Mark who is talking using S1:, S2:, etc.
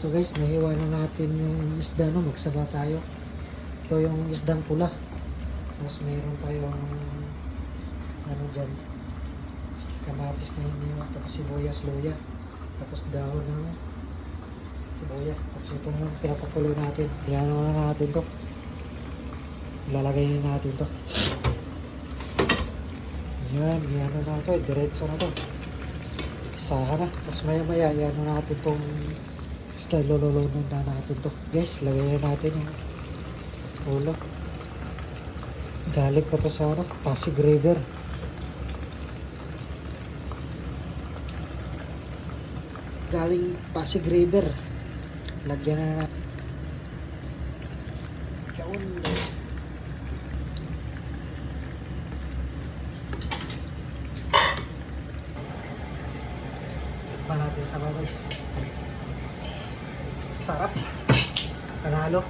S1: So guys, nahiwa na natin yung isda, no? Magsaba tayo. Ito yung isdang pula. Tapos mayroon tayong ano dyan, kamatis na hiniwa. Tapos sibuyas, luya. Tapos dahon ng sibuyas. Tapos itong pinapakulo natin. Yan na natin to. Ilalagay natin to. Yan na to. Diretso na to. Isaha na. Tapos maya maya, yan na natin tong style, lululunan na natin to. Guys, lagay natin yung ulo. Galing pa to sa ano, Pasig River. Galing Pasig River. Lagyan na natin. Kaun. Tikman natin sa mga guys. Sarap. Panalo.